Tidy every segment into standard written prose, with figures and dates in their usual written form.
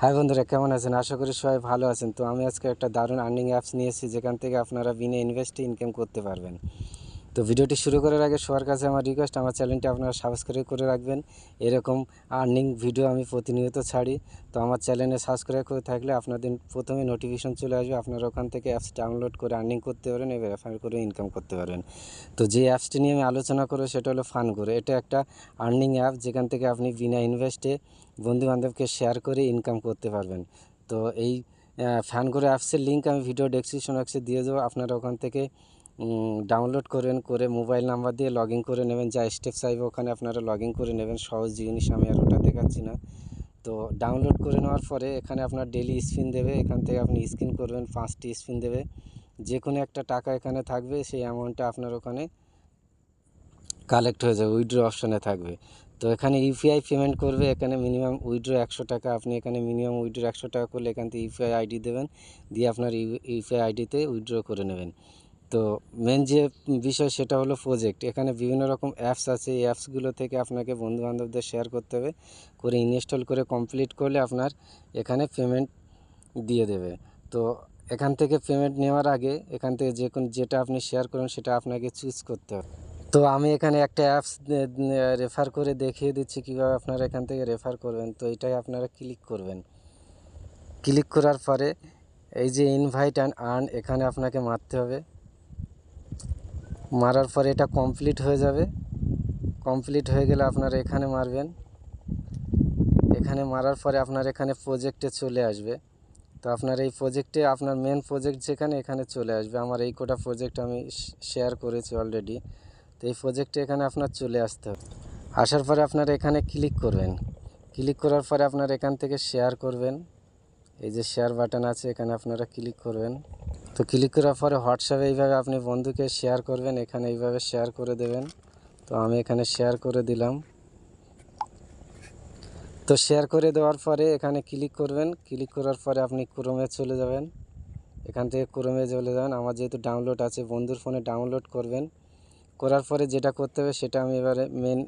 High বন্ধুরা, কেমন আছেন? আশা করি সবাই ভালো আছেন। তো আমি আজকে একটা দারুণ আর্নিং অ্যাপস নিয়েছি, যেখান থেকে আপনারা বিনা ইনভেস্টে ইনকাম করতে পারবেন। তো ভিডিওটি শুরু করার আগে সবার কাছে আমার রিকোয়েস্ট, আমার চ্যানেলটি আপনারা সাবস্ক্রাইব করে রাখবেন। এরকম আর্নিং ভিডিও আমি প্রতিনিয়ত ছাড়ি। তো আমার চ্যানেলে সাবস্ক্রাইব করে থাকলে আপনাদের প্রথমে নোটিফিকেশন চলে আসবে, আপনারা ওখান থেকে অ্যাপস ডাউনলোড করে আর্নিং করতে পারেন এবং রেফার করে ইনকাম করতে পারবেন। তো যে অ্যাপসটি নিয়ে আমি আলোচনা করব সেটা হলো ফানগো। এটা একটা আর্নিং অ্যাপ, যেখান থেকে আপনি বিনা ইনভেস্টে বন্ধুবান্ধবকে শেয়ার করে ইনকাম করতে পারবেন। তো এই ফানগো অ্যাপসের লিঙ্ক আমি ভিডিও ডেসক্রিপশন বক্সে দিয়ে দেবো। আপনারা ওখান থেকে ডাউনলোড করবেন, করে মোবাইল নাম্বার দিয়ে লগ ইন করে নেবেন। যা স্টেপ চাইবে ওখানে আপনারা লগ ইন করে নেবেন। সহজ জিনিস, আমি আর ওটা দেখাচ্ছি না। তো ডাউনলোড করে নেওয়ার পরে এখানে আপনার ডেলি স্পিন দেবে। এখান থেকে আপনি স্পিন করবেন, 5টি স্পিন দেবে। যে কোনো একটা টাকা এখানে থাকবে, সেই অ্যামাউন্টটা আপনার ওখানে কালেক্ট হয়ে যাবে, উইথড্র অপশানে থাকবে। তো এখানে ইউপিআই পেমেন্ট করবে। এখানে মিনিমাম উইথড্র 100 টাকা। আপনি এখানে মিনিমাম উইথড্র 100 টাকা করলে এখান থেকে ইউপিআই আইডি দেবেন, দিয়ে আপনার ইউপিআই আইডিতে উইথড্র করে নেবেন। তো মেন যে বিষয় সেটা হলো প্রজেক্ট। এখানে বিভিন্ন রকম অ্যাপস আছে। এই অ্যাপসগুলো থেকে আপনাকে বন্ধুবান্ধবদের শেয়ার করতে হবে, করে ইনস্টল করে কমপ্লিট করলে আপনার এখানে পেমেন্ট দিয়ে দেবে। তো এখান থেকে পেমেন্ট নেওয়ার আগে এখান থেকে যেটা আপনি শেয়ার করুন সেটা আপনাকে চুজ করতে হবে। তো আমি এখানে একটা অ্যাপস রেফার করে দেখিয়ে দিচ্ছি কীভাবে আপনারা এখান থেকে রেফার করবেন। তো এটাই আপনারা ক্লিক করবেন। ক্লিক করার পরে এই যে ইনভাইট অ্যান্ড আর্ন, এখানে আপনাকে মারতে হবে। মারার পরে এটা কমপ্লিট হয়ে যাবে। কমপ্লিট হয়ে গেলে আপনারা এখানে মারবেন। এখানে মারার পরে আপনার এখানে প্রজেক্টে চলে আসবে। তো আপনার এই প্রজেক্টে আপনার মেন প্রজেক্ট যেখানে, এখানে চলে আসবে। আমার এই কোটা প্রজেক্ট আমি শেয়ার করেছি অলরেডি। তো এই প্রজেক্টে এখানে আপনার চলে আসতে হবে। আসার পরে আপনারা এখানে ক্লিক করবেন। ক্লিক করার পরে আপনার এখান থেকে শেয়ার করবেন। এই যে শেয়ার বাটন আছে, এখানে আপনারা ক্লিক করবেন। তো ক্লিক করার পরে হোয়াটসঅ্যাপে এইভাবে আপনি বন্ধুকে শেয়ার করবেন। এখানে এইভাবে শেয়ার করে দেবেন। তো আমি এখানে শেয়ার করে দিলাম। তো শেয়ার করে দেওয়ার পরে এখানে ক্লিক করবেন। ক্লিক করার পরে আপনি ক্রোমে চলে যাবেন। এখান থেকে ক্রোমে চলে যাবেন। আমার যেহেতু ডাউনলোড আছে, বন্ধুর ফোনে ডাউনলোড করবেন। করার পরে যেটা করতে হবে সেটা আমি এবারে মেন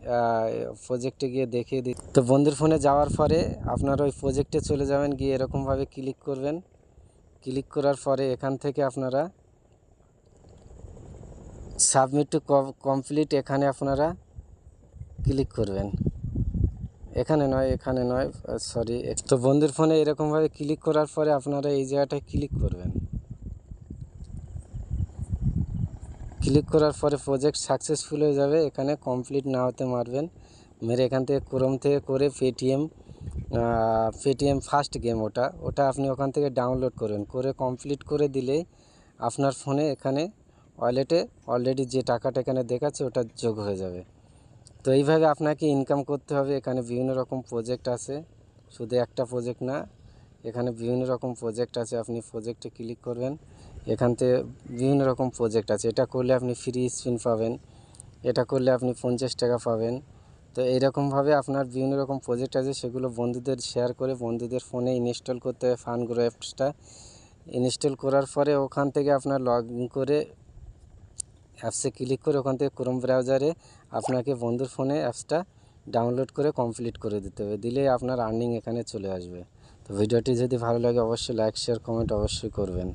প্রজেক্টে গিয়ে দেখিয়ে দিই। তো বন্ধুর ফোনে যাওয়ার পরে আপনার ওই প্রজেক্টে চলে যাবেন, গিয়ে এরকমভাবে ক্লিক করবেন। ক্লিক করার পরে এখান থেকে আপনারা সাবমিট টু কমপ্লিট, এখানে আপনারা ক্লিক করবেন। এখানে নয়, সরি। তো বন্ধুর ফোনে এরকমভাবে ক্লিক করার পরে আপনারা এই জায়গাটায় ক্লিক করবেন। ক্লিক করার পরে প্রজেক্ট সাকসেসফুল হয়ে যাবে। এখানে কমপ্লিট না হতে মারবেন, মেরে এখান থেকে ক্রোম থেকে করে পেটিএম ফার্স্ট গেম ওটা আপনি ওখান থেকে ডাউনলোড করবেন। করে কমপ্লিট করে দিলেই আপনার ফোনে এখানে ওয়ালেটে অলরেডি যে টাকাটা এখানে দেখাচ্ছে ওটা যোগ হয়ে যাবে। তো এইভাবে আপনাকে ইনকাম করতে হবে। এখানে বিভিন্ন রকম প্রজেক্ট আছে, শুধু একটা প্রজেক্ট না, এখানে বিভিন্ন রকম প্রজেক্ট আছে। আপনি প্রজেক্টে ক্লিক করবেন। এখান থেকে বিভিন্ন রকম প্রজেক্ট আছে। এটা করলে আপনি ফ্রি স্পিন পাবেন, এটা করলে আপনি 50 টাকা পাবেন। তো এইরকমভাবে আপনার বিভিন্ন রকম প্রজেক্ট আছে, সেগুলো বন্ধুদের শেয়ার করে বন্ধুদের ফোনে ইনস্টল করতে হবে। ফানগো অ্যাপসটা ইনস্টল করার পরে ওখান থেকে আপনার লগ ইন করে অ্যাপসে ক্লিক করে ওখান থেকে ক্রোম ব্রাউজারে আপনাকে বন্ধুর ফোনে অ্যাপসটা ডাউনলোড করে কমপ্লিট করে দিতে হবে। দিলে আপনার আর্নিং এখানে চলে আসবে। তো ভিডিওটি যদি ভালো লাগে অবশ্যই লাইক, শেয়ার, কমেন্ট অবশ্যই করবেন।